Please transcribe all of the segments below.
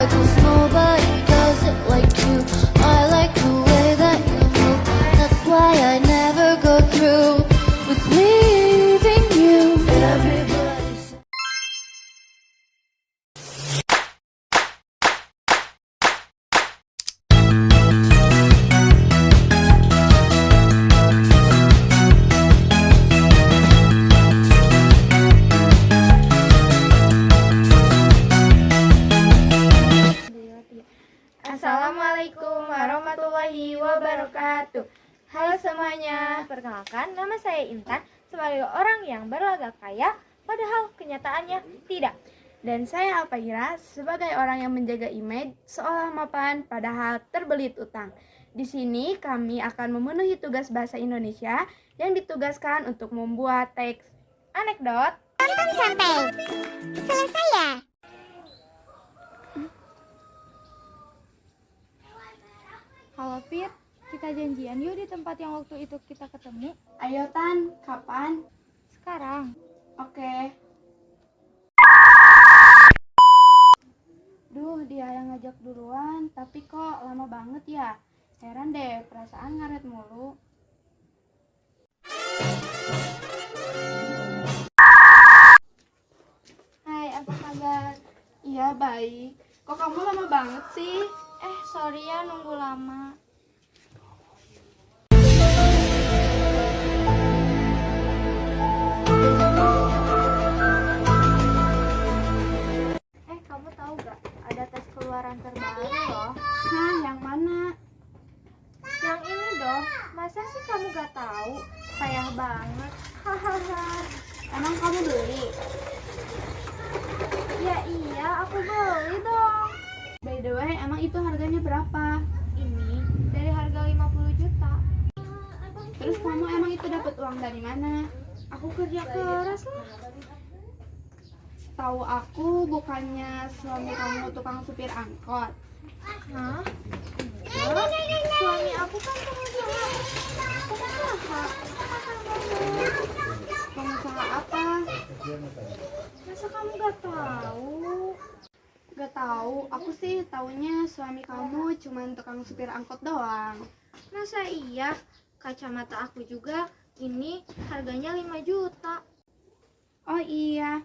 'Cause nobody does it like you. I like the way that you move. That's why I never go through with leaving you. Everybody's Assalamualaikum warahmatullahi wabarakatuh. Halo semuanya, perkenalkan nama saya Intan sebagai orang yang berlagak kaya, padahal kenyataannya tidak. Dan saya Alfaira sebagai orang yang menjaga image seolah mapan padahal terbelit utang. Di sini kami akan memenuhi tugas bahasa Indonesia yang ditugaskan untuk membuat teks anekdot sampai selesai ya. Halo Fit, kita janjian yuk di tempat yang waktu itu kita ketemu. Ayo Tan, kapan? Sekarang. Oke. Duh, dia yang ngajak duluan, tapi kok lama banget ya? Heran deh, perasaan ngaret mulu. Hai, apa kabar? Iya, baik. Kok kamu lama banget sih? Sorry ya nunggu lama. Kamu tahu gak? Ada tes keluaran terbaru loh. Hah, yang mana? Yang ini dong. Masa sih kamu gak tahu? Payah banget. Hahaha. Emang kamu beli? Ya iya, aku beli dong. By the way, emang itu harganya berapa? Ini dari harga 50 juta. Terus kamu emang itu dapat uang dari mana? Aku kerja keras lah. Tahu aku bukannya suami kamu tukang supir angkot. Hah? Enggak. Suami aku kan pengusaha. Pengusaha apa? Masa kamu gak tahu? Gak tahu, aku sih taunya suami kamu cuma tukang supir angkot doang. Masa iya? Kacamata aku juga ini harganya 5 juta. Oh iya.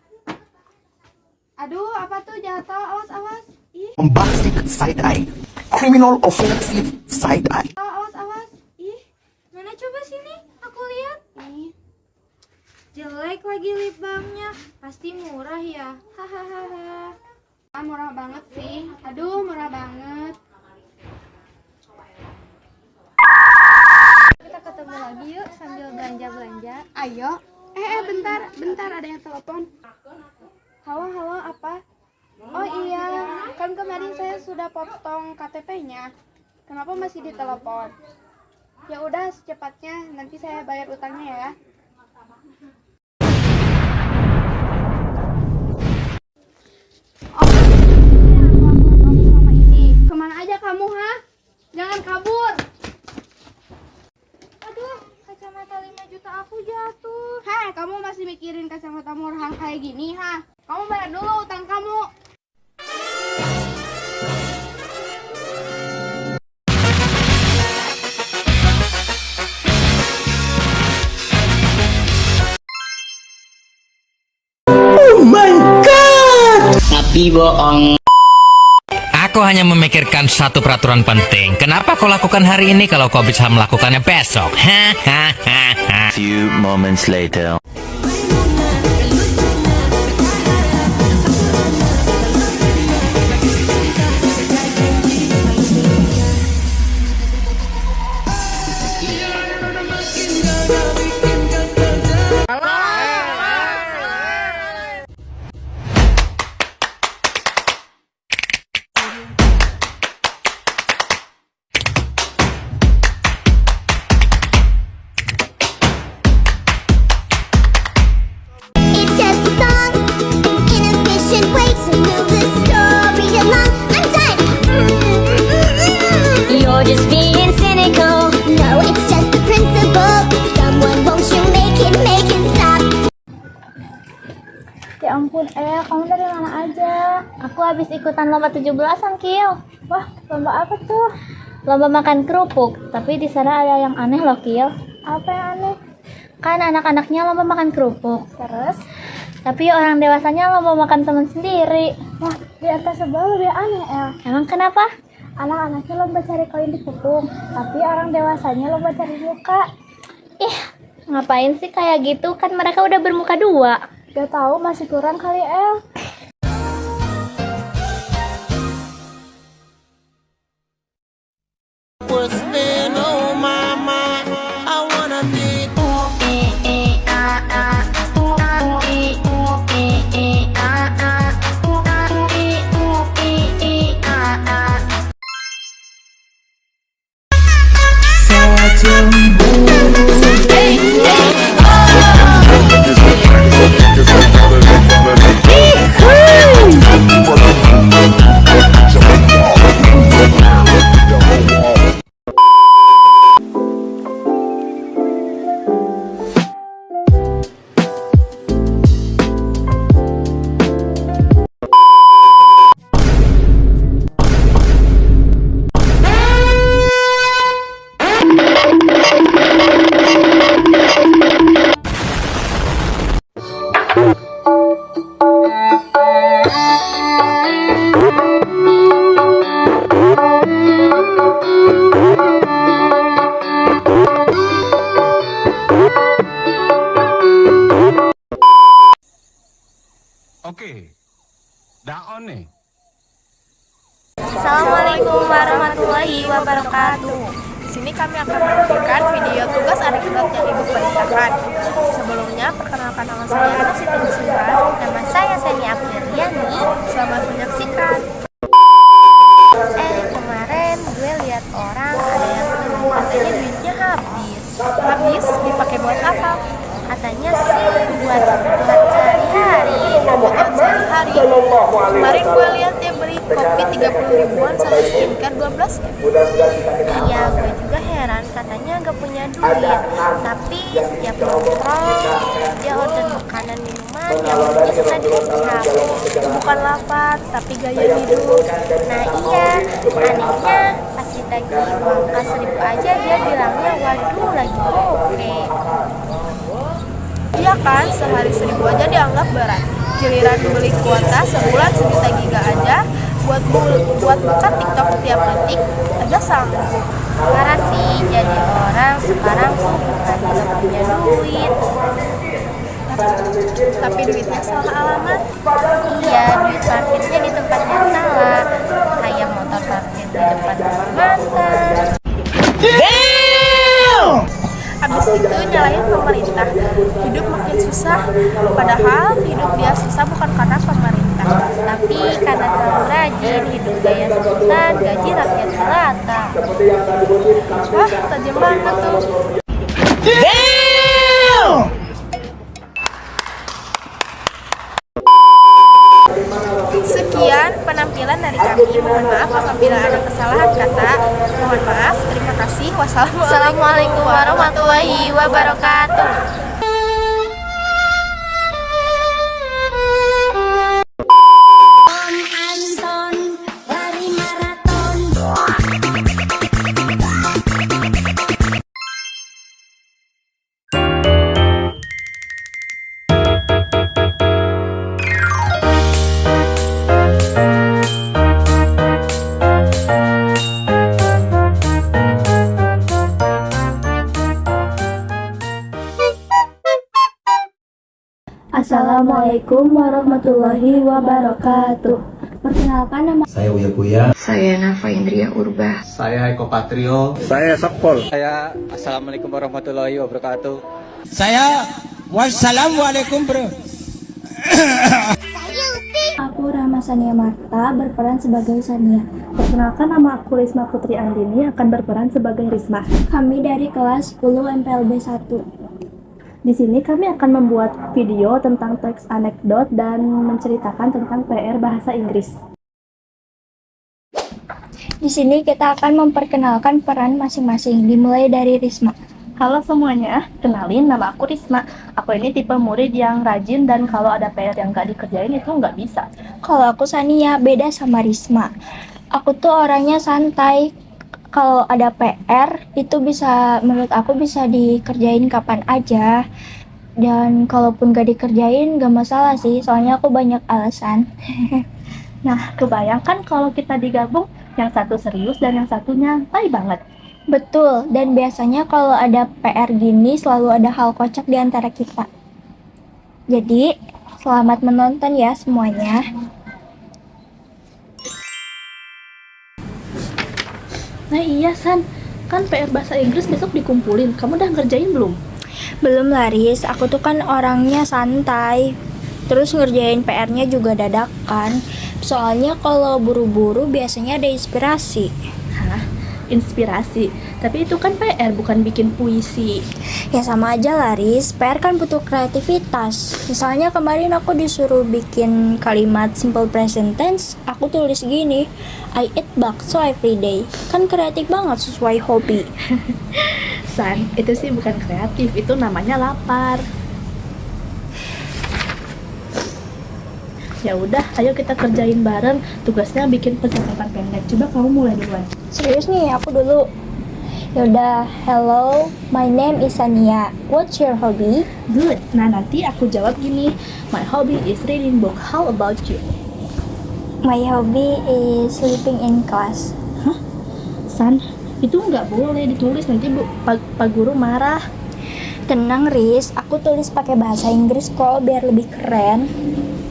Aduh, apa tuh jatuh? Awas, awas. Ih, Bombastic side eye, criminal offensive side eye. awas, awas. Ih, Mana coba sini? Aku lihat. ih. Jelek lagi lip balmnya. Pasti murah ya. Hahaha. Murah banget sih. Aduh, murah banget. Kita ketemu lagi yuk sambil belanja-belanja. Ayo. Bentar ada yang telepon. Halo, halo, apa? Oh iya, kan kemarin saya sudah potong KTP-nya. Kenapa masih ditelepon? Ya udah, secepatnya nanti saya bayar utangnya ya. Oh, ini kelakuan kamu selama ini. Kemana aja kamu, ha? Jangan kabur. Aduh, kacamata 5 juta aku jatuh. Hei, kamu masih mikirin kacamata murahan kayak gini, ha? Kamu bayar dulu utang kamu. Tapi bohong. Aku hanya memikirkan satu peraturan penting. Kenapa kau lakukan hari ini kalau kau bisa melakukannya besok? Hahaha. Few moments later. habis ikutan lomba 17-an, Kil. Wah, lomba apa tuh? Lomba makan kerupuk, tapi di sana ada yang aneh loh, Kil. Apa yang aneh? Kan anak-anaknya lomba makan kerupuk, Terus? tapi orang dewasanya lomba makan teman sendiri. Wah, di atas sebelah lebih aneh, El. Emang kenapa? Anak-anaknya lomba cari koin di tepung, tapi orang dewasanya lomba cari muka. Ih, ngapain sih kayak gitu? Kan mereka udah bermuka dua. Gak tahu, masih kurang kali, El. Oke, daon nih. Assalamualaikum warahmatullahi wabarakatuh. Di sini kami akan menampilkan video tugas anekdot yang ibu perintahkan. Sebelumnya, perkenalkan nama saya Ana Siti Muslimat. Nama saya Seni Apriliani. Selamat menyaksikan. Kemarin gue lihat orang ada yang katanya duitnya habis. Habis dipakai buat apa? Katanya sih buat sehari-hari. Buat sehari-hari. Kemarin gue lihat dia beli kopi 30 ribuan sama skincare 12 ribu. Iya, gue juga heran, katanya gak punya duit. Tapi setiap nongkrong dia order makanan minuman yang bisa diucap. Bukan lapar, tapi gaya hidup. Nah iya, anehnya pas ditagi uang kas 1.000 aja dia bilangnya waduh lagi oke. Iya kan, sehari 1.000 aja dianggap berat. Giliran beli kuota sebulan 1 giga aja, buat buka TikTok tiap detik aja sanggup. Parah sih, jadi orang sekarang tuh bukan gak punya duit. Tapi duitnya salah alamat. Iya, duit parkirnya di tempat yang salah. Kayak motor parkir di depan rumah mantan. Habis itu nyalahin pemerintah. Hidup makin susah, padahal hidup dia susah bukan karena pemerintah. Tapi karena terlalu rajin, hidup gaya sultan, gaji rakyat jelata. Wah, tajam banget tuh. Sekian penampilan dari kami. Mohon maaf apabila ada kesalahan kata. Mohon maaf. Terima kasih. Wassalamualaikum warahmatullahi wabarakatuh. Assalamualaikum warahmatullahi wabarakatuh. Perkenalkan nama Saya Uya Kuya. Saya Nafa Indria Urba. Saya Eko Patrio. Saya Sakpol. Saya Assalamualaikum warahmatullahi wabarakatuh. Saya wassalamualaikum bro. Aku Rahma Sania Marta berperan sebagai Sania. Perkenalkan nama aku Risma Putri Andini akan berperan sebagai Risma. Kami dari kelas 10 MPLB 1. Di sini kami akan membuat video tentang teks anekdot dan menceritakan tentang PR bahasa Inggris. Di sini kita akan memperkenalkan peran masing-masing, dimulai dari Risma. Halo semuanya, kenalin nama aku Risma. Aku ini tipe murid yang rajin dan kalau ada PR yang gak dikerjain itu nggak bisa. Kalau aku Sania, beda sama Risma. Aku tuh orangnya santai. Kalau ada PR itu menurut aku bisa dikerjain kapan aja. Dan kalaupun gak dikerjain gak masalah sih, soalnya aku banyak alasan. Nah, kebayangkan kalau kita digabung, yang satu serius dan yang satu nyantai banget. Betul, dan biasanya kalau ada PR gini selalu ada hal kocak di antara kita. Jadi, selamat menonton ya semuanya. Nah iya San, kan PR bahasa Inggris besok dikumpulin. Kamu udah ngerjain belum? Belum Laris, aku tuh kan orangnya santai. Terus ngerjain PR-nya juga dadakan. Soalnya kalau buru-buru biasanya ada inspirasi. Hah? Inspirasi? Tapi itu kan PR, bukan bikin puisi. Ya sama aja Laris, PR kan butuh kreativitas. Misalnya kemarin aku disuruh bikin kalimat simple present tense, aku tulis gini, I eat bakso every day. Kan kreatif banget sesuai hobi. San, itu sih bukan kreatif, itu namanya lapar. Ya udah, ayo kita kerjain bareng. Tugasnya bikin percakapan pendek. Coba kamu mulai duluan. Serius nih, aku dulu. Yaudah, hello, my name is Sania. What's your hobby? Good. Nah, nanti aku jawab gini. My hobby is reading book. How about you? My hobby is sleeping in class. Hah? San, itu nggak boleh ditulis, nanti Pak Guru marah. Tenang Riz, aku tulis pakai bahasa Inggris kok biar lebih keren.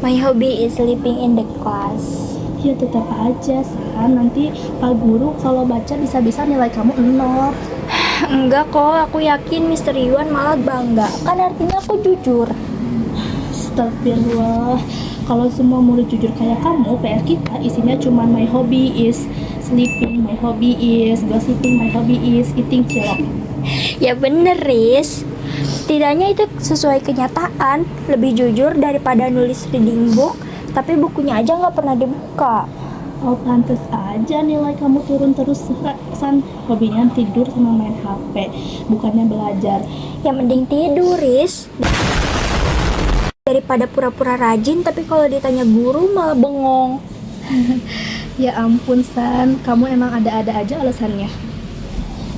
My hobby is sleeping in the class. Ya tetap aja San, nanti Pak Guru kalau baca bisa-bisa nilai kamu 0. Enggak kok, aku yakin Mr. Iwan malah bangga. Kan artinya aku jujur. Astagfirullah. Kalau semua murid jujur kayak kamu, PR kita isinya cuma my hobby is sleeping, my hobby is gossiping, my hobby is eating cilok. Ya bener Riz, setidaknya itu sesuai kenyataan. Lebih jujur daripada nulis reading book tapi bukunya aja nggak pernah dibuka. Oh pantes aja nilai kamu turun terus San. Hobinya tidur sama main HP, bukannya belajar. Ya mending tidur Riz daripada pura-pura rajin tapi kalau ditanya guru malah bengong. Ya ampun San, kamu emang ada-ada aja alasannya.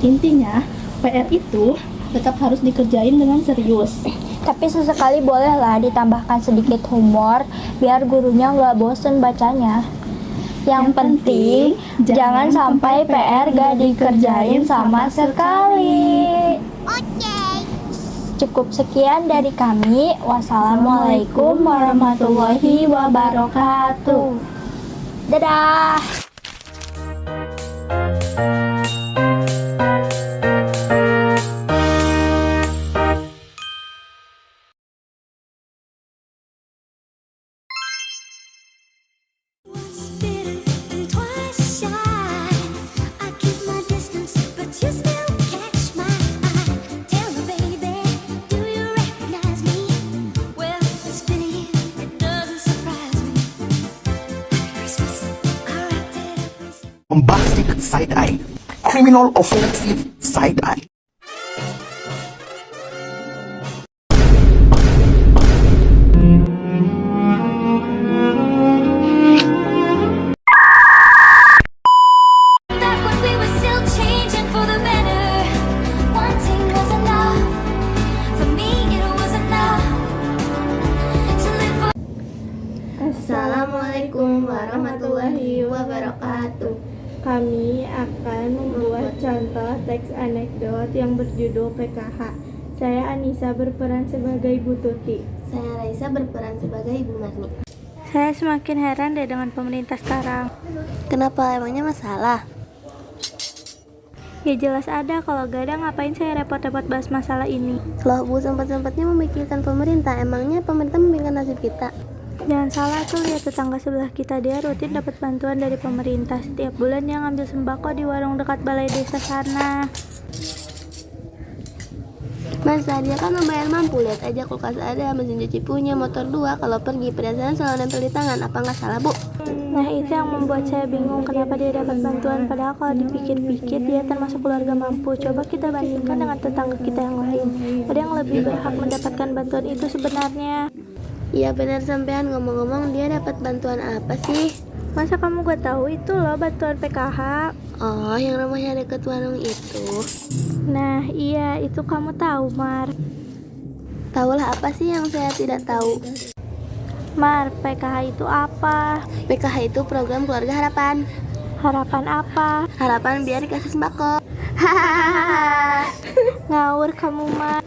Intinya PR itu tetap harus dikerjain dengan serius. Tapi sesekali bolehlah ditambahkan sedikit humor biar gurunya nggak bosen bacanya. Yang penting jangan sampai PR gak dikerjain sama sekali. Oke. Cukup sekian dari kami. Wassalamualaikum warahmatullahi wabarakatuh. Dadah. Bombastic side-eye. Criminal offensive side-eye. Assalamualaikum warahmatullahi wabarakatuh. Kami akan membuat contoh teks anekdot yang berjudul PKH. Saya Anissa berperan sebagai Bu Tuti. Saya Raisa berperan sebagai Ibu Marni. Saya semakin heran deh dengan pemerintah sekarang. Kenapa, emangnya masalah? Ya jelas ada, kalau gak ada ngapain saya repot-repot bahas masalah ini. Loh Bu, sempat-sempatnya memikirkan pemerintah. Emangnya pemerintah memikirkan nasib kita? Jangan salah tuh, lihat tetangga sebelah kita, dia rutin dapat bantuan dari pemerintah. Setiap bulan dia ngambil sembako di warung dekat balai desa sana. Masa dia kan membayar mampu, lihat aja kulkas ada, mesin cuci punya, motor 2, kalau pergi perhiasan selalu nempel di tangan, apa nggak salah bu? Nah itu yang membuat saya bingung kenapa dia dapat bantuan, padahal kalau dipikir-pikir dia termasuk keluarga mampu. Coba kita bandingkan dengan tetangga kita yang lain, ada yang lebih berhak mendapatkan bantuan itu sebenarnya. Iya benar sampean, ngomong-ngomong dia dapat bantuan apa sih? Masa kamu gak tahu itu loh bantuan PKH? Oh yang rumahnya deket warung itu. Nah iya itu kamu tahu Mar. Tahulah apa sih yang saya tidak tahu? Mar, PKH itu apa? PKH itu program keluarga harapan. Harapan apa? Harapan biar dikasih sembako. Ngawur kamu Mar.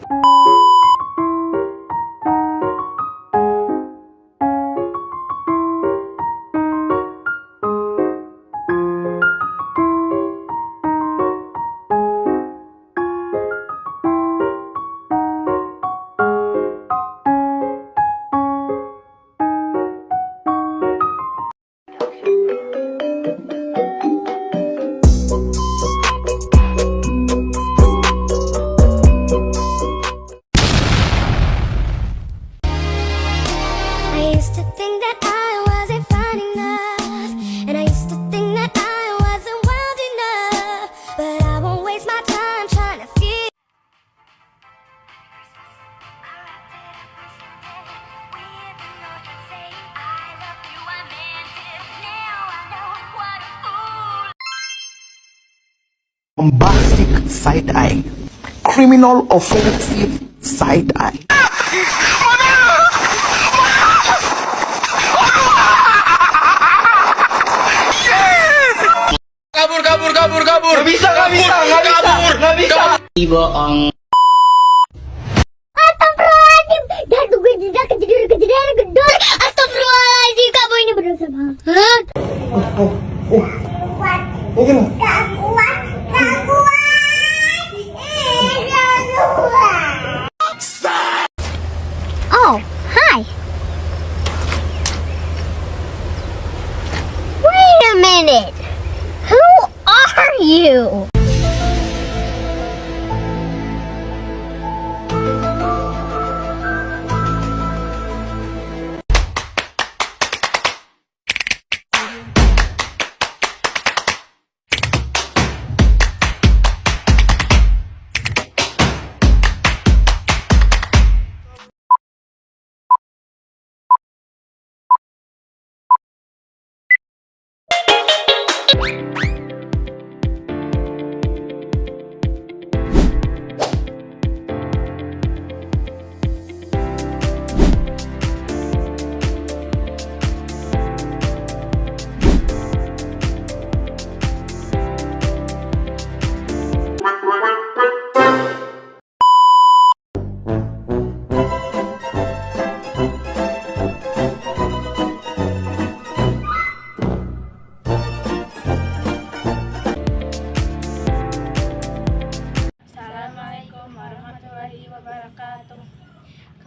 I used to think that I wasn't fine enough, and I used to think that I wasn't wild enough, but I won't waste my time trying to feel. Bombastic side-eye. Criminal offensive side-eye. Gak bisa. Bohong. Astagfirullahaladzim, dah gue jeda kejadian gedor. Astagfirullahaladzim, kamu ini berdosa banget. Gak kuat. Oh, hi. Wait a minute. Who are you?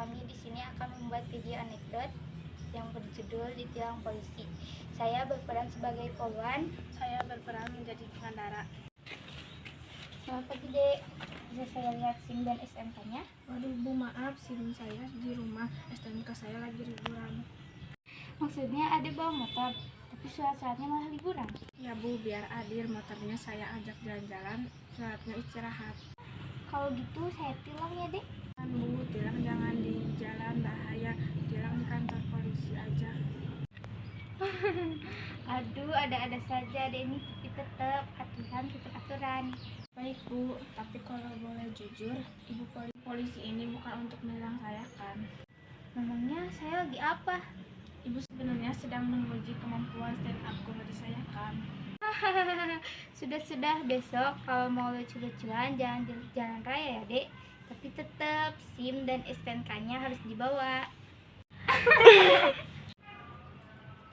Kami di sini akan membuat video anekdot yang berjudul Ditilang Polisi. Saya berperan sebagai poluan. Saya berperan menjadi pengendara. Selamat pagi, Dek. Bisa saya lihat SIM dan STNK-nya? Waduh Bu, maaf SIM saya di rumah, STNK saya lagi liburan. Maksudnya ada bawa motor, tapi surat-suratnya malah liburan. Ya Bu, biar adil motornya saya ajak jalan-jalan, suratnya istirahat. Kalau gitu saya tilang ya, Dek. Bu, tilang jangan di jalan, bahaya. Tilang di kantor polisi aja. Aduh, ada-ada saja, Dek. Ini tapi tetap aturan. Baik Bu, tapi kalau boleh jujur, Ibu polisi ini bukan untuk menilang saya kan? Memangnya saya lagi apa? Ibu sebenarnya sedang menguji kemampuan stand up komedi saya kan? Sudah besok kalau mau lucu-lucuan jangan di jalan raya ya, Dek. Tapi tetap SIM dan STNK-nya harus dibawa.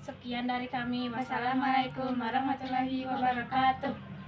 Sekian dari kami. Wassalamualaikum warahmatullahi wabarakatuh.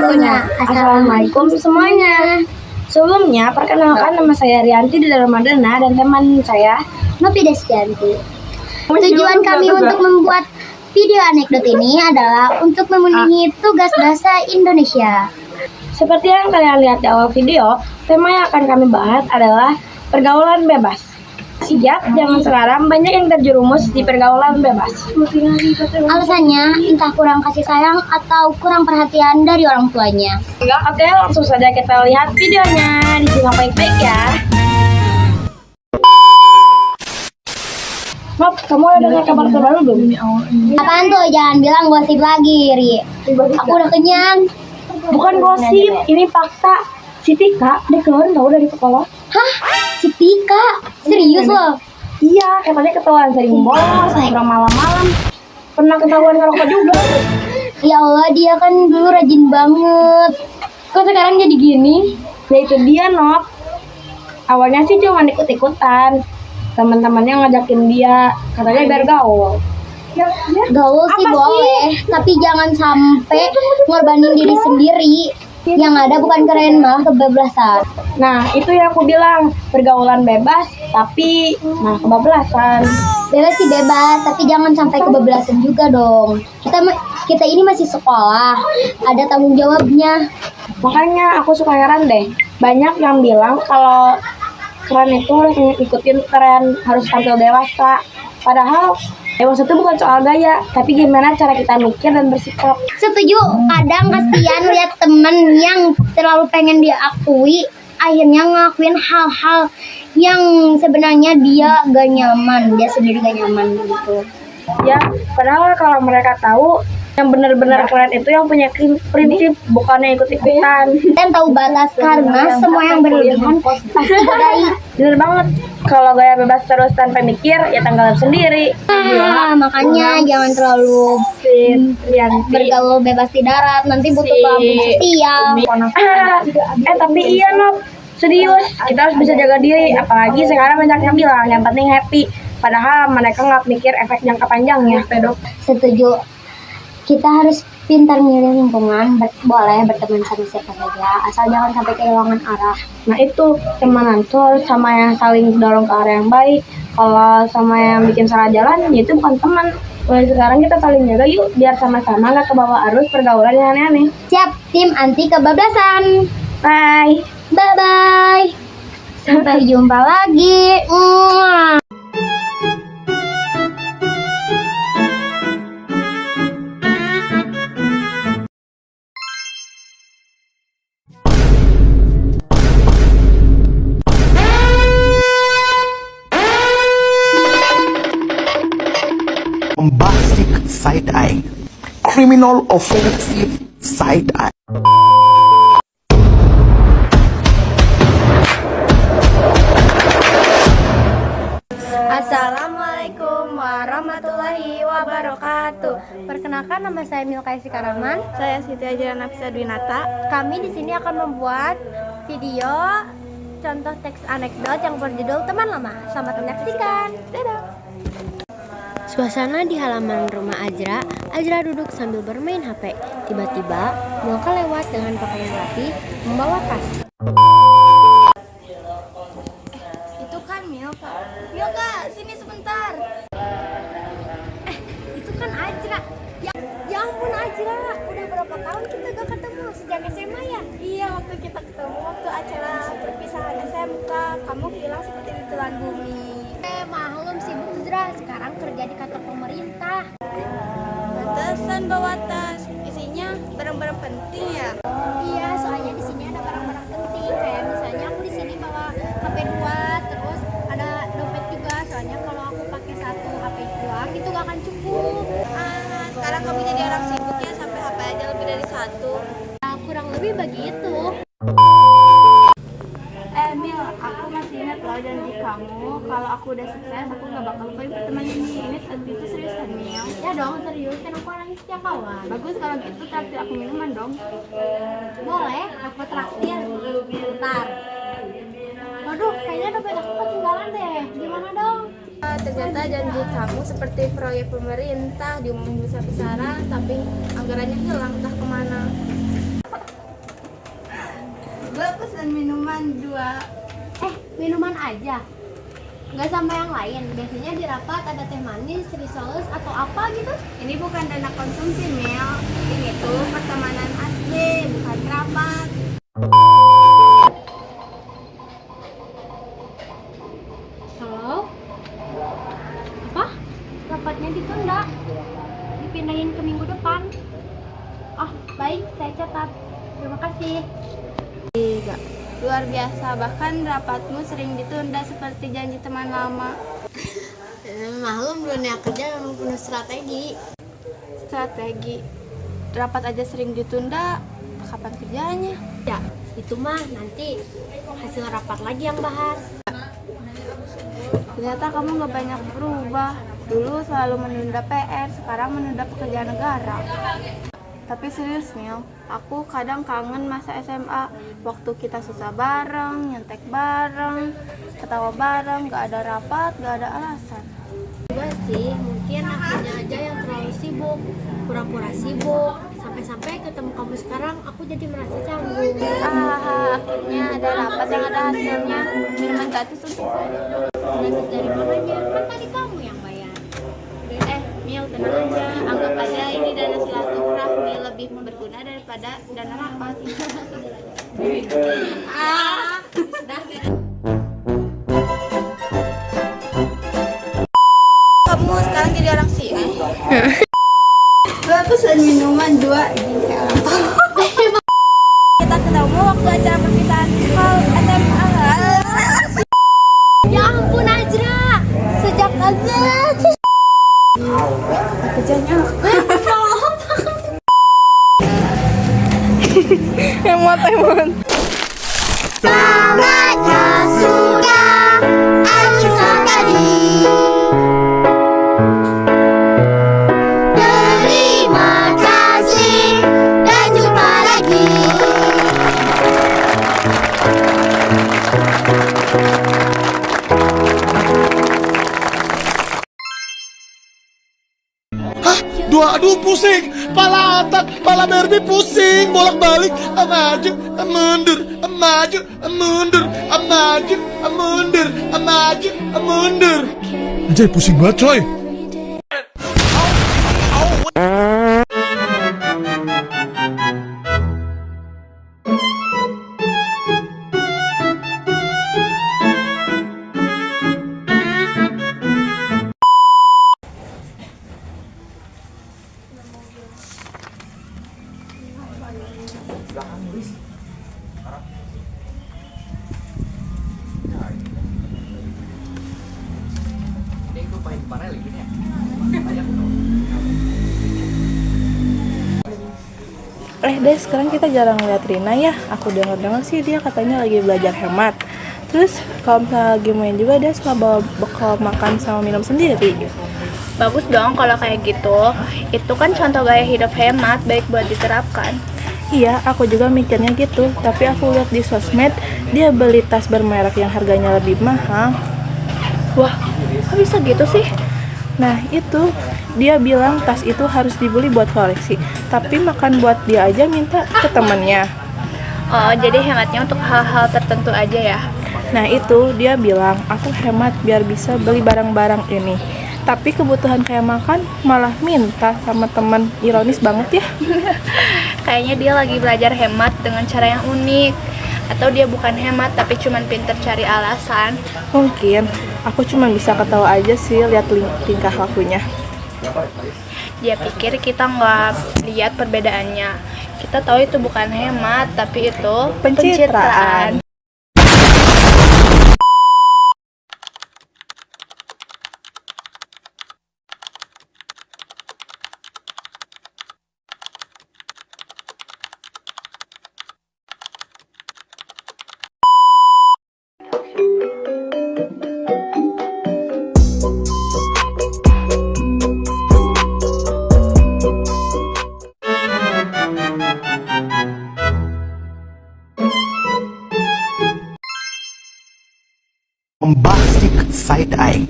tentunya. Assalamualaikum semuanya. Sebelumnya, perkenalkan nama saya Rianti dari Ramadana dan teman saya Nopi Destianti. Tujuan kami untuk membuat video anekdot ini adalah untuk memenuhi tugas bahasa Indonesia. Seperti yang kalian lihat di awal video, tema yang akan kami bahas adalah pergaulan bebas. Siap, zaman sekarang banyak yang terjerumus di pergaulan bebas. Alasannya entah kurang kasih sayang atau kurang perhatian dari orang tuanya. Oke, langsung saja kita lihat videonya. Disimak baik-baik ya. Nop, kamu udah dengar kabar terbaru belum? Apaan tuh? Jangan bilang gosip lagi, Ri. Aku udah kenyang. Bukan gosip, ini fakta. Si Tika, dia keluar tahu dari sekolah. Hah? Si Tika? Serius loh? Iya, katanya ketahuan sering bolos, nongkrong malam-malam. Pernah ketahuan ngerokok juga. Ya Allah, dia kan dulu rajin banget. Kok sekarang jadi gini? Ya itu dia, Nop. Awalnya sih cuma ikut-ikutan. Teman-temannya ngajakin dia, katanya biar gaul. Gaul sih boleh, tapi jangan sampai ngorbanin diri sendiri. Yang ada bukan keren, malah kebablasan. Nah, itu yang aku bilang, pergaulan bebas, tapi malah kebablasan. Bebas sih bebas, tapi jangan sampai kebablasan juga dong. Kita ini masih sekolah, ada tanggung jawabnya. Makanya aku suka heran deh, banyak yang bilang kalau keren itu harus ikutin tren, harus tampil dewasa. Padahal dewasa itu bukan soal gaya, tapi gimana cara kita mikir dan bersikap. Setuju, kadang kasihan lihat temen yang terlalu pengen diakui, akhirnya ngelakuin hal-hal yang sebenarnya dia gak nyaman, dia sendiri gak nyaman gitu. Ya, padahal kalau mereka tahu yang benar-benar keren itu yang punya prinsip, bukannya ikut-ikutan. Dan tahu batas, karena semua yang berlebihan pasti godai. Bener banget, kalau gaya bebas terus tanpa mikir, ya tanggalan sendiri. Makanya jangan terlalu bergaul bebas di darat, nanti butuh pelampung sosial. Tapi iya, Nop, serius, kita harus bisa jaga diri. Apalagi sekarang banyak yang bilang yang penting happy, padahal mereka nggak mikir efek jangka panjangnya. Setuju. Kita harus pintar milih lingkungan, boleh berteman sama siapa saja, asal jangan sampai kehilangan arah. Nah itu, temanan tuh harus sama yang saling dorong ke arah yang baik. Kalau sama yang bikin salah jalan, ya itu bukan teman. Mulai sekarang kita saling jaga yuk, biar sama-sama gak kebawa arus pergaulan yang aneh-aneh. Siap, tim anti kebablasan. Bye. Bye-bye. Sampai jumpa lagi. Bombastic side-eye. Criminal offensive side-eye. Assalamualaikum warahmatullahi wabarakatuh. Perkenalkan, nama saya Milka Karaman. Saya Siti Ajra Nafisa Dwinata. Kami di sini akan membuat video contoh teks anekdot yang berjudul Teman Lama. Selamat menyaksikan. Dadah. Suasana di halaman rumah Ajra duduk sambil bermain HP. Tiba-tiba, Milka lewat dengan pakaian rapi, membawa tas. Itu kan Milka. Milka, sini sebentar. Itu kan Ajra. Ya ampun Ajra, udah berapa tahun kita gak ketemu? Sejak SMA ya? Iya, waktu kita ketemu waktu acara perpisahan SMK, kamu hilang seperti ditelan bumi. Maklum sibuk Ajra, sekarang kerja di kantor pemerintah. Pantesan bawa tas, isinya barang-barang penting ya? Iya, soalnya di sini ada barang-barang penting, kayak misalnya aku di sini bawa HP 2, terus ada dompet juga. Soalnya kalau aku pakai satu HP doang itu gak akan cukup. Sekarang kamu jadi orang sibuk ya, sampai HP aja lebih dari satu. Nah, kurang lebih begitu. Mil, aku masih ingat loh janji kamu. Kalau aku udah sukses, aku gak bakal lupain pertemanan ini. Itu serius kan, Mil? Ya dong, serius, kan aku orangnya setia kawan. Bagus, kalau gitu traktir aku minuman dong. Boleh, aku traktir. Bentar. Waduh, kayaknya dompet aku ketinggalan deh. Gimana dong? Ternyata janji kamu seperti proyek pemerintah diumumin besar-besaran, tapi anggarannya hilang entah kemana. Gue pesan minuman 2. Minuman aja? Nggak sama yang lain? Biasanya di rapat ada teh manis, risoles, atau apa gitu? Ini bukan dana konsumsi, Mel. Ini tuh pertemanan asli, bukan rapat. Halo? Apa? Rapatnya ditunda. Dipindahin ke minggu depan. Baik, saya catat. Terima kasih. Luar biasa, bahkan rapatmu sering ditunda seperti janji teman lama. Maklum dunia kerja memang penuh strategi. Rapat aja sering ditunda, kapan kerjanya? Ya, itu mah nanti hasil rapat lagi yang bahas. Ternyata kamu gak banyak berubah. Dulu selalu menunda PR, sekarang menunda pekerjaan negara. Tapi serius Mil, aku kadang kangen masa SMA. Waktu kita susah bareng, nyontek bareng, ketawa bareng, gak ada rapat, gak ada alasan. Juga sih, mungkin akunya aja yang terlalu sibuk, pura-pura sibuk. Sampai-sampai ketemu kamu sekarang, aku jadi merasa canggung. Akhirnya ada rapat yang ada hasilnya. Minuman gratis untuk Gratis dari mananya? Kan tadi kamu yang bayar. Mil, tenang aja. Anggap aja ini dana silaturahmi lebih berguna daripada dana rapat. Kamu sekarang jadi orang siang. Gue pesan minuman 2 Kita ketemu waktu acara perpisahan hal SMA. Ya ampun Ajra, sejak kapan? Kerjanya emot. Tamatnya sudah akhir tadi. Terima kasih dan jumpa lagi. Aduh pusing, pala otak, pala Barbie pusing, bolak-balik, maju, mundur, maju, mundur, maju, mundur, maju, mundur. Anjay pusing banget coy. Deh, sekarang kita jarang lihat Rina ya. Aku dengar sih dia katanya lagi belajar hemat. Terus kalau misalnya lagi main juga dia suka bawa bekal makan sama minum sendiri. Bagus dong kalau kayak gitu. Itu kan contoh gaya hidup hemat, baik buat diterapkan. Iya, aku juga mikirnya gitu. Tapi aku lihat di sosmed dia beli tas bermerek yang harganya lebih mahal. Wah, kok bisa gitu sih? Nah itu, dia bilang tas itu harus dibeli buat koleksi, tapi makan buat dia aja minta ke temennya. Oh, jadi hematnya untuk hal-hal tertentu aja ya? Nah itu, dia bilang, aku hemat biar bisa beli barang-barang ini. Tapi kebutuhan kayak makan malah minta sama teman. Ironis banget ya. Kayaknya dia lagi belajar hemat dengan cara yang unik. Atau dia bukan hemat tapi cuma pinter cari alasan. Mungkin, aku cuma bisa ketawa aja sih lihat tingkah lakunya. Dia pikir kita nggak lihat perbedaannya. Kita tahu itu bukan hemat, tapi itu pencitraan. Bombastic side eye,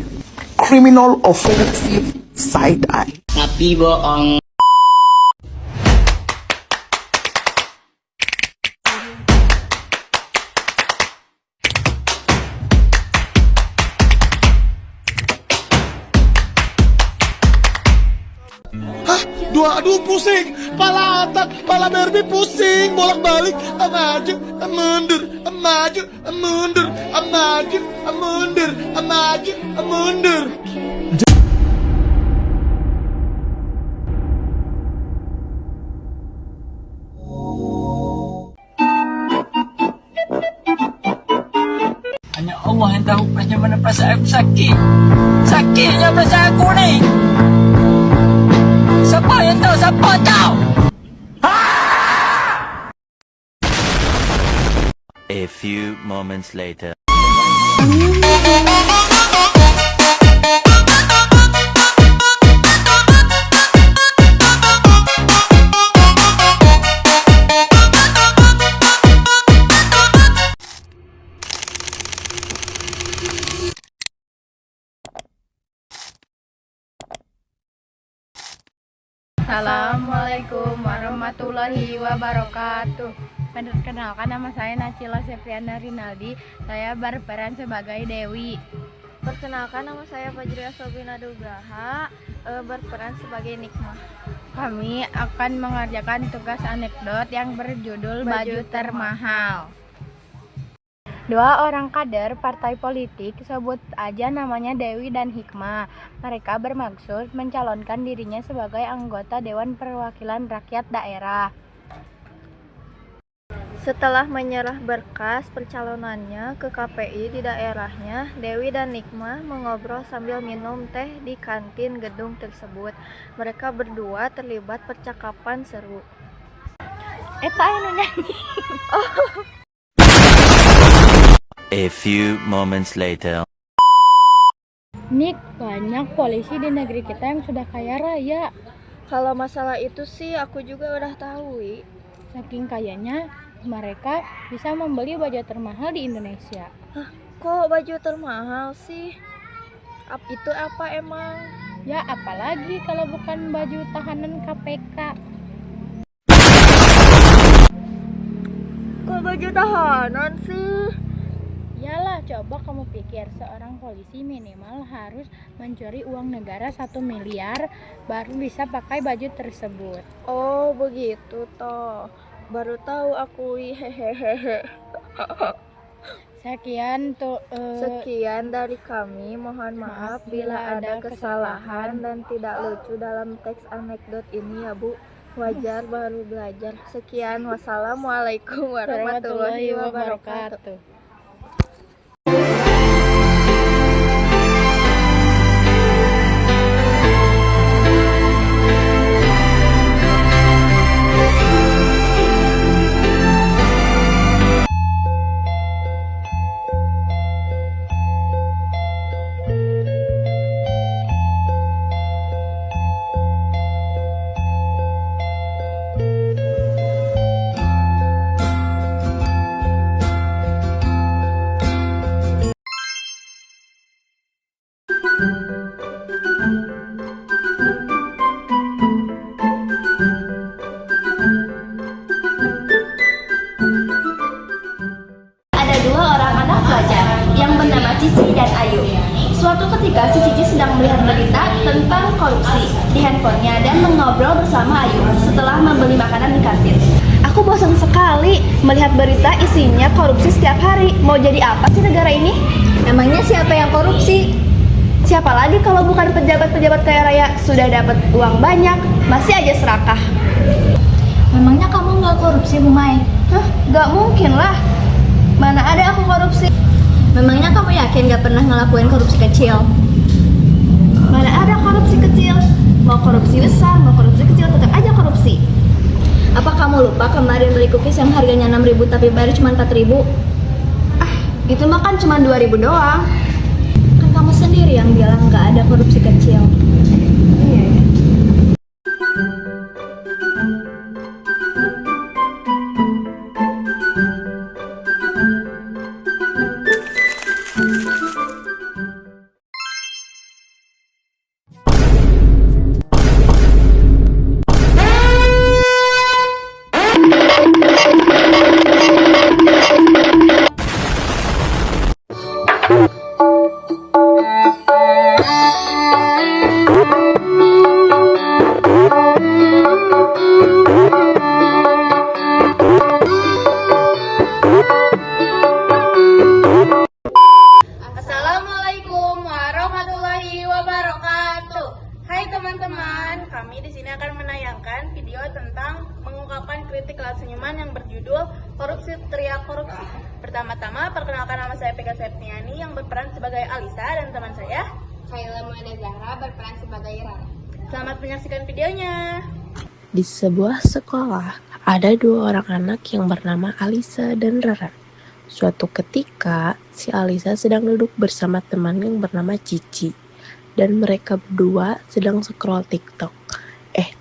criminal offensive side eye. Tapi bohong. Hah? Aduh pusing. Pala otak, pala Barbie pusing. Bolak-balik. Maju, mundur. Maju, mundur. Maju, mundur. Maju, mundur. Hanya Allah yang tahu bagaimana perasaan aku sakit. Sakitnya perasaan aku ni. Siapa yang tahu? Siapa tahu? A few moments later. Assalamualaikum warahmatullahi wabarakatuh. Perkenalkan, nama saya Nacila Septriana Rinaldi. Saya berperan sebagai Dewi. Perkenalkan, nama saya Fajria Sobina Nugraha, berperan sebagai Nikmah. Kami akan mengerjakan tugas anekdot yang berjudul Baju Termahal. Dua orang kader partai politik, sebut aja namanya Dewi dan Hikmah. Mereka bermaksud mencalonkan dirinya sebagai anggota Dewan Perwakilan Rakyat Daerah. Setelah menyerah berkas percalonannya ke KPI di daerahnya, Dewi dan Hikmah mengobrol sambil minum teh di kantin gedung tersebut. Mereka berdua terlibat percakapan seru. Eta anu nyanyi. A few moments later. Nik, banyak polisi di negeri kita yang sudah kaya raya. Kalau masalah itu sih aku juga udah tahu, Wi. Saking kayanya, mereka bisa membeli baju termahal di Indonesia. Hah, kok baju termahal sih? Itu apa emang? Ya, apalagi kalau bukan baju tahanan KPK. Kok baju tahanan sih? Yalah, coba kamu pikir, seorang polisi minimal harus mencuri uang negara 1 miliar baru bisa pakai baju tersebut. Oh, begitu toh. Baru tahu aku, hehehe. Sekian dari kami. Mohon maaf bila ada kesalahan dan tidak lucu dalam teks anekdot ini ya, Bu. Wajar, baru belajar. Sekian, wassalamualaikum warahmatullahi wabarakatuh. Suatu ketika si Cici sedang melihat berita tentang korupsi di handphonenya dan mengobrol bersama Ayu setelah membeli makanan di kantin. Aku bosan sekali melihat berita isinya korupsi setiap hari. Mau jadi apa sih negara ini? Emangnya siapa yang korupsi? Siapa lagi kalau bukan pejabat-pejabat kaya raya sudah dapat uang banyak, masih aja serakah. Memangnya kamu nggak korupsi, Humay? Hah? Nggak mungkin lah. Mana ada aku korupsi? Memangnya kamu yakin gak pernah ngelakuin korupsi kecil? Mana ada korupsi kecil? Mau korupsi besar, mau korupsi kecil, tetap aja korupsi. Apa kamu lupa kemarin beli cookies yang harganya 6.000 tapi bayar cuma 4.000? Ah, itu mah kan cuma 2.000 doang. Kan kamu sendiri yang bilang gak ada korupsi kecil. Iya ya. teman-teman, kami di sini akan menayangkan video tentang mengungkapkan kritik lewat senyuman yang berjudul Korupsi Teriak Korupsi. Pertama-tama, perkenalkan nama saya Pega Septiani yang berperan sebagai Alisa dan teman saya Kayla Muada Zahra berperan sebagai Rara. Selamat menyaksikan videonya. Di sebuah sekolah, ada dua orang anak yang bernama Alisa dan Rara. Suatu ketika, si Alisa sedang duduk bersama teman yang bernama Cici. Dan mereka berdua sedang scroll TikTok.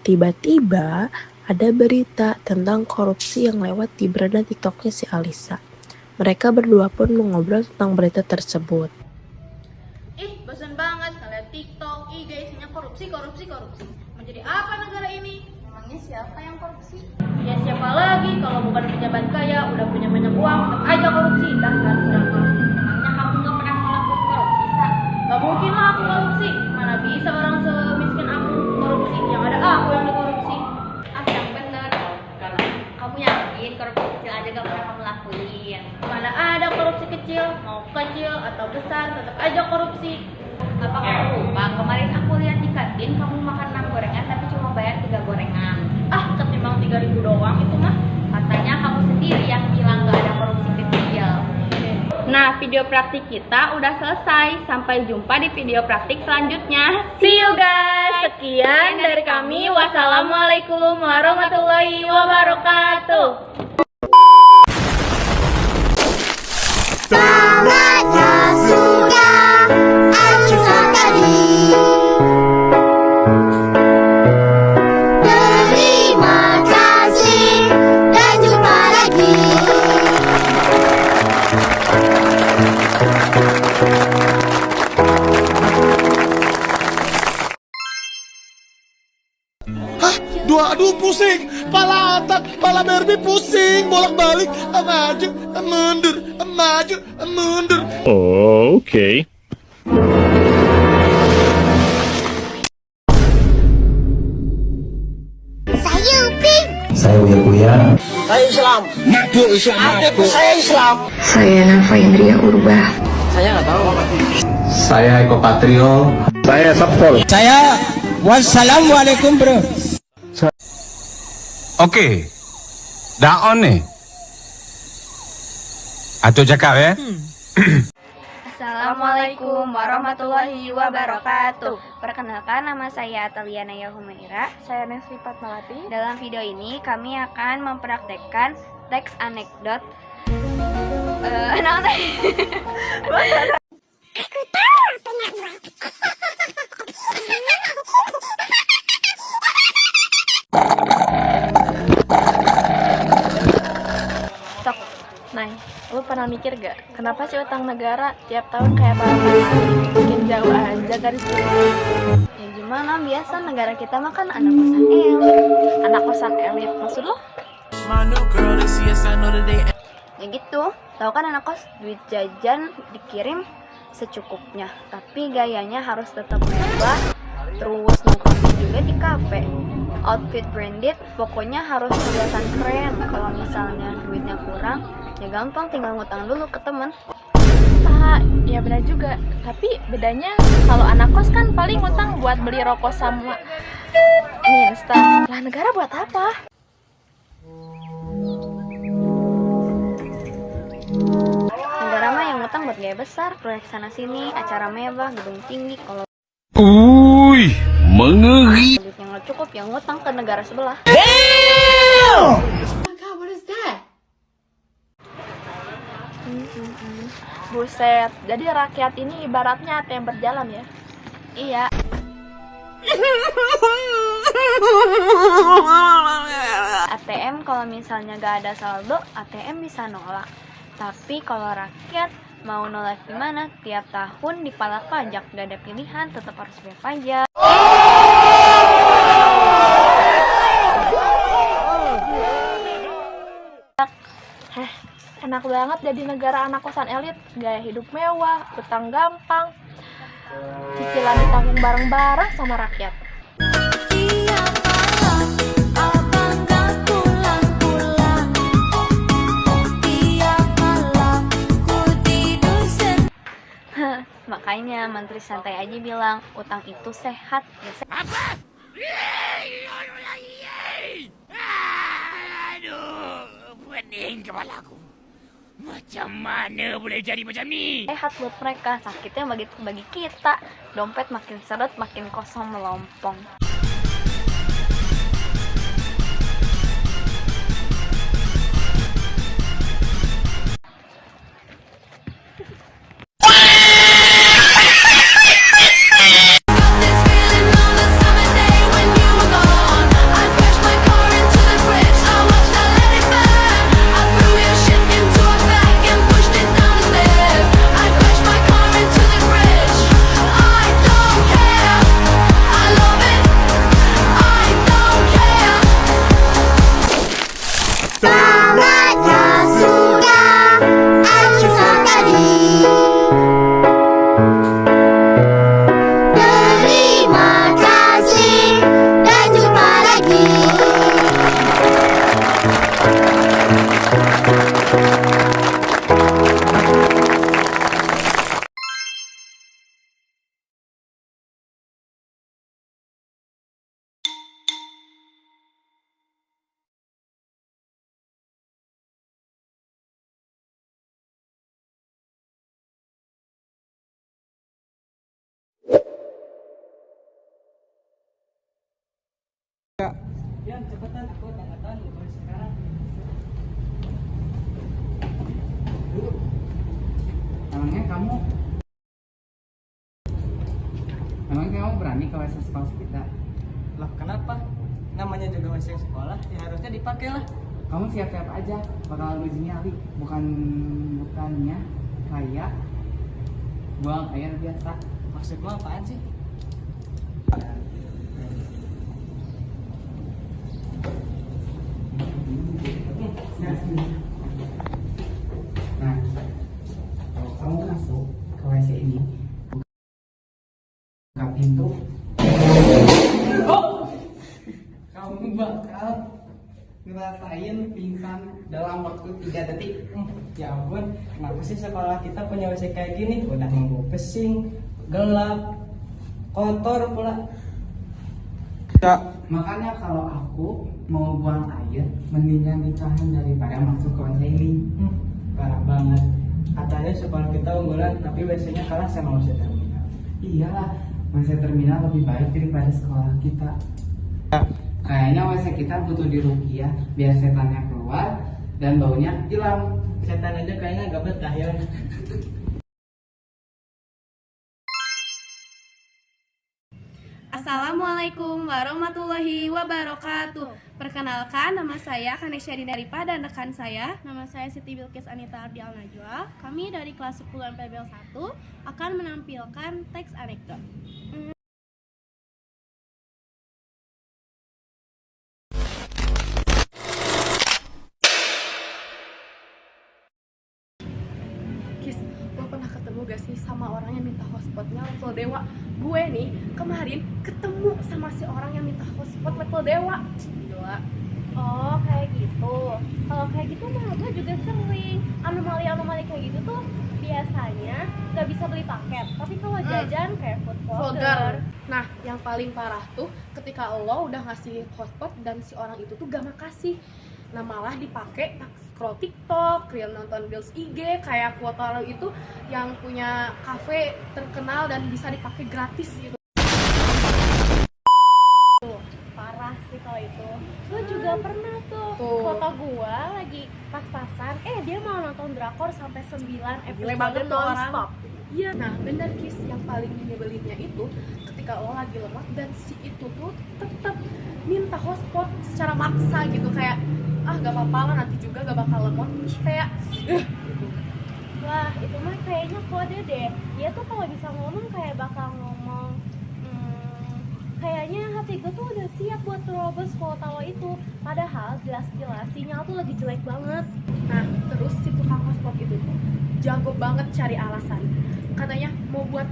Tiba-tiba ada berita tentang korupsi yang lewat di beranda TikToknya si Alisa. Mereka berdua pun mengobrol tentang berita tersebut. Bosan banget ngeliat TikTok, IG isinya korupsi. Mau jadi apa negara ini? Memangnya siapa yang korupsi? Ya siapa lagi kalau bukan pejabat kaya, udah punya banyak uang, tetap aja korupsi. Dasar serakah. Emangnya kamu gak pernah melakukan korupsi, Sa? Gak mungkin lah aku korupsi. Mana bisa orang semiskin aku korupsi? Yang ada aku yang dikorupsi. Yang bener. Kamu yakin korupsi kecil aja gak pernah kamu lakuin? Mana ada korupsi kecil, mau kecil atau besar, tetap aja korupsi. Apa kamu lupa? Kemarin aku lihat di kantin kamu makan 6 gorengan tapi cuma bayar 3 gorengan. Ketimbang 3.000 doang itu mah. Katanya kamu sendiri yang bilang gak ada korupsi kecil. Nah, video praktik kita udah selesai. Sampai jumpa di video praktik selanjutnya. See you guys. Sekian dari kami. Wassalamualaikum warahmatullahi wabarakatuh. Sahabatnya sudah Alisa tadi. Terima kasih dan jumpa lagi. Aduh pusing, pala otak, pala Barbie pusing, bolak-balik, maju, mundur, maju, mundur. Oh, oke. Saya Upin. Saya Uya. Saya Islam. Mabuk Islam. Saya Islam. Saya Nafa Indria Urbah. Saya nggak tahu. Saya Eko Patrio. Saya Sapol. Saya wassalamualaikum bro. Oke. Daon nih. Aduh cakap ya. Assalamualaikum warahmatullahi wabarakatuh. Perkenalkan, nama saya Ataliana Yahumaira. Saya Nesri Fatmawati. Dalam video ini kami akan mempraktekkan teks anekdot. Aku tahu apa yang Tok, Nay, lu pernah mikir gak kenapa sih utang negara tiap tahun kayak balapan bikin jauh aja garis biru? Ya gimana, biasa negara kita makan anak kosan elit. Anak kosan elit maksud lo? Ya gitu, tahu kan anak kos, duit jajan dikirim secukupnya, tapi gayanya harus tetap mewah, terus nongkrong juga di kafe. Outfit branded, pokoknya harus kelihatan keren. Kalau misalnya duitnya kurang, ya gampang tinggal ngutang dulu ke temen. Ya benar juga. Tapi bedanya kalau anak kos kan paling ngutang buat beli rokok sama mie instan. Lah negara buat apa? Negara mah yang ngutang buat gaya besar, proyek sana sini, acara mewah, gedung tinggi. Kalau mengeri. duitnya nggak cukup, yang ngutang ke negara sebelah. Buset, jadi rakyat ini ibaratnya ATM berjalan ya? Iya. ATM kalau misalnya gak ada saldo, ATM bisa nolak. Tapi kalau rakyat mau nolak gimana? Tiap tahun dipalak pajak, gak ada pilihan, tetap harus bayar pajak. Enak banget jadi negara anak kosan elit, gaya hidup mewah, utang gampang, cicilan ditanggung bareng-bareng sama rakyat. Makanya Menteri Santai aja bilang utang itu sehat. Ya sehat. kepalaku. Macam mana boleh jadi macam ni? Sehat buat mereka, sakitnya bagi kita. Dompet makin seret, makin kosong melompong. Ya, cepetan, aku tanya-tanya mulai sekarang. Emangnya kamu berani ke WC sekolah kita? Lah kenapa? Namanya juga WC sekolah, ya harusnya dipakai lah. Kamu siap-siap aja, bakal uji nyali. Bukannya kayak buang air biasa. Maksudmu apaan sih? Nah, kalau kamu masuk ke WC ini, buka pintu. Kamu bakal ngerasain pingsan dalam waktu 3 detik. Ya ampun, kenapa sih sekolah kita punya WC kayak gini? Udah nunggu pesing, gelap, kotor pula. Makanya kalau aku mau buang air, mendingan ditahan daripada masuk ke WC ini. Parah banget. Katanya sekolah kita unggulan, tapi WC-nya kalah sama WC terminal. Iyalah, WC terminal lebih baik daripada sekolah kita. Kayaknya WC kita butuh diruqyah biar setannya keluar dan baunya hilang. Setan aja kayaknya gak betah ya. Assalamualaikum warahmatullahi wabarakatuh. Perkenalkan, nama saya Kanesha Dinaripa dan rekan saya, nama saya Siti Bilqis Anita Ardi Al Najwa. Kami dari kelas 10 MPBL 1 akan menampilkan teks anekdot. Kis, lo pernah ketemu gak sih sama orang yang minta hotspotnya level dewa? Gue nih kemarin ketemu sama si orang yang minta hotspot level dewa. Gila. Oh, kayak gitu. Kalau kayak gitu mah gue juga sering. Anomali-anomali kayak gitu tuh biasanya nggak bisa beli paket. Tapi kalau jajan kayak food vlogger. Nah, yang paling parah tuh ketika lo udah ngasih hotspot dan si orang itu tuh gak makasih. Nah, malah dipakai scroll TikTok, reel nonton Reels IG, kayak kuota lo itu yang punya kafe terkenal dan bisa dipakai gratis gitu. Parah sih kalau itu. Gue juga pernah tuh. Foto gue lagi pas-pasan, dia mau nonton drakor sampai 9 episode non-stop. Iya, nah bener Kis, yang paling nyebelinnya itu ketika lo lagi lemah dan si itu tuh tetap minta hotspot secara maksa gitu, kayak gak apa-apa lah, nanti juga gak bakal lemot. Kayak wah, itu mah kayaknya kode deh. Dia tuh kalau bisa ngomong kayak bakal ngomong kayaknya hati gue tuh udah siap buat terobos kuota lo itu. Padahal jelas-jelas sinyal tuh lagi jelek banget. Nah, terus si tukang hotspot itu tuh jago banget cari alasan. Katanya mau buat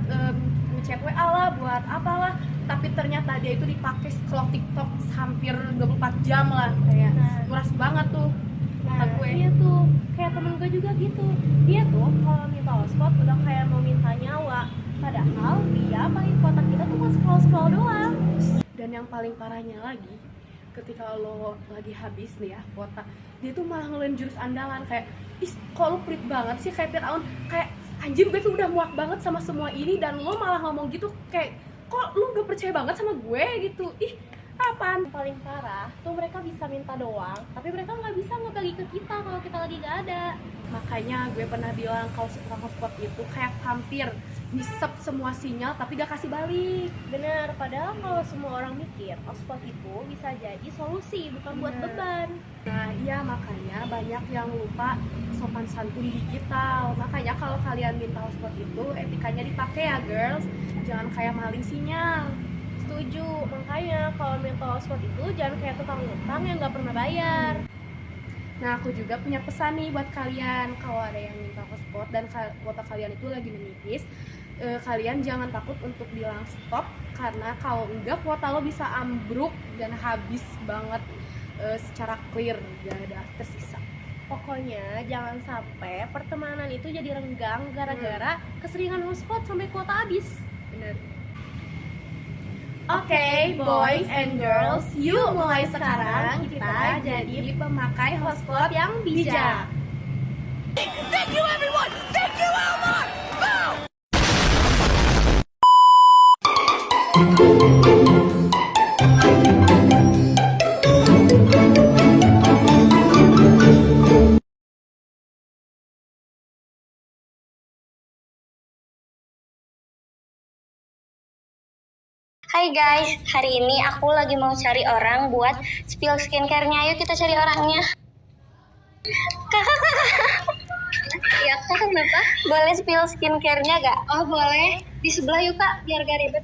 ngechat WA lah, buat apalah, tapi ternyata dia itu dipakai scroll TikTok hampir 24 jam lah. Kayak nguras banget tuh. Nah, iya tuh, kayak temen gue juga gitu. Dia tuh kalau minta hotspot udah kayak mau minta nyawa. Padahal dia paling kontak kita tuh mau scroll-scroll doang. Dan yang paling parahnya lagi, ketika lo lagi habis nih ya kuota, dia tuh malah ngeluarin jurus andalan kayak, ih kok lo pelit banget sih kayak Firaun, kayak anjir gue tuh udah muak banget sama semua ini dan lo malah ngomong gitu, kayak kok lo gak percaya banget sama gue gitu. Ih apaan? Paling parah tuh mereka bisa minta doang tapi mereka nggak bisa ngebagi ke kita kalau kita lagi gak ada. Makanya gue pernah bilang kalau tukang hotspot itu kayak vampir, ngisep semua sinyal tapi gak kasih balik. Bener, padahal kalau semua orang mikir hotspot itu bisa jadi solusi, bukan buat beban. Nah iya, makanya banyak yang lupa sopan santun digital. Makanya kalau kalian minta hotspot itu etikanya dipakai ya girls, jangan kayak maling sinyal. Setuju, makanya kalau minta hotspot itu jangan kayak tukang utang yang gak pernah bayar. Nah, aku juga punya pesan nih buat kalian. Kalau ada yang minta hotspot dan kuota kalian itu lagi menipis, kalian jangan takut untuk bilang stop, karena kalau enggak kuota lo bisa ambruk dan habis banget secara clear, gak ada tersisa. Pokoknya jangan sampai pertemanan itu jadi renggang gara-gara keseringan hotspot sampai kuota habis. Bener. Oke, boys and girls, yuk mulai sekarang kita jadi pemakai hotspot yang bijak. Thank you everyone! Thank you Elmar! Hai guys, hari ini aku lagi mau cari orang buat spill skincare-nya. Ayo kita cari orangnya. Kakak. Iya, kakak kenapa? Boleh spill skincare-nya gak? Oh boleh, di sebelah yuk kak, biar gak ribet.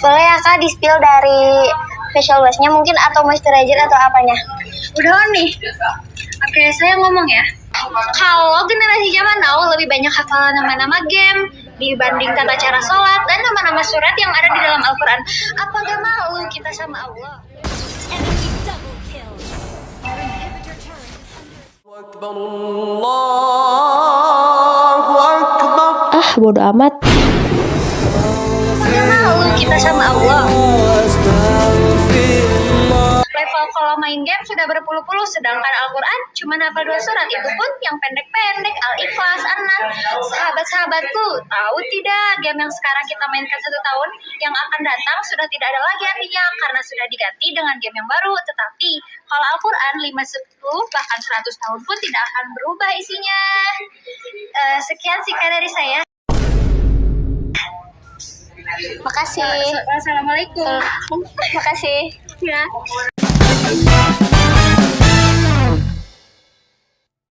Boleh ya kak, di spill dari facial wash-nya mungkin atau moisturizer atau apanya? Udah on nih. Oke, saya ngomong ya. Kalau generasi zaman now lebih banyak hafalan nama-nama game dibanding tata cara sholat dan nama-nama surat yang ada di dalam Al-Quran. Apa gak malu kita sama Allah? Ah, bodo amat. Apa gak malu kita sama Allah? Level kalau main game sudah berpuluh-puluh, sedangkan Al-Quran cuma hafal 2 surat, itu pun yang pendek-pendek, Al-Ikhlas, An-Nas. Sahabat-sahabatku, tahu tidak, game yang sekarang kita mainkan 1 tahun, yang akan datang sudah tidak ada lagi artinya, karena sudah diganti dengan game yang baru. Tetapi, kalau Al-Quran 5, 10, bahkan 100 tahun pun tidak akan berubah isinya. Sekian singkat dari saya. Makasih. Assalamualaikum. Makasih. Ya.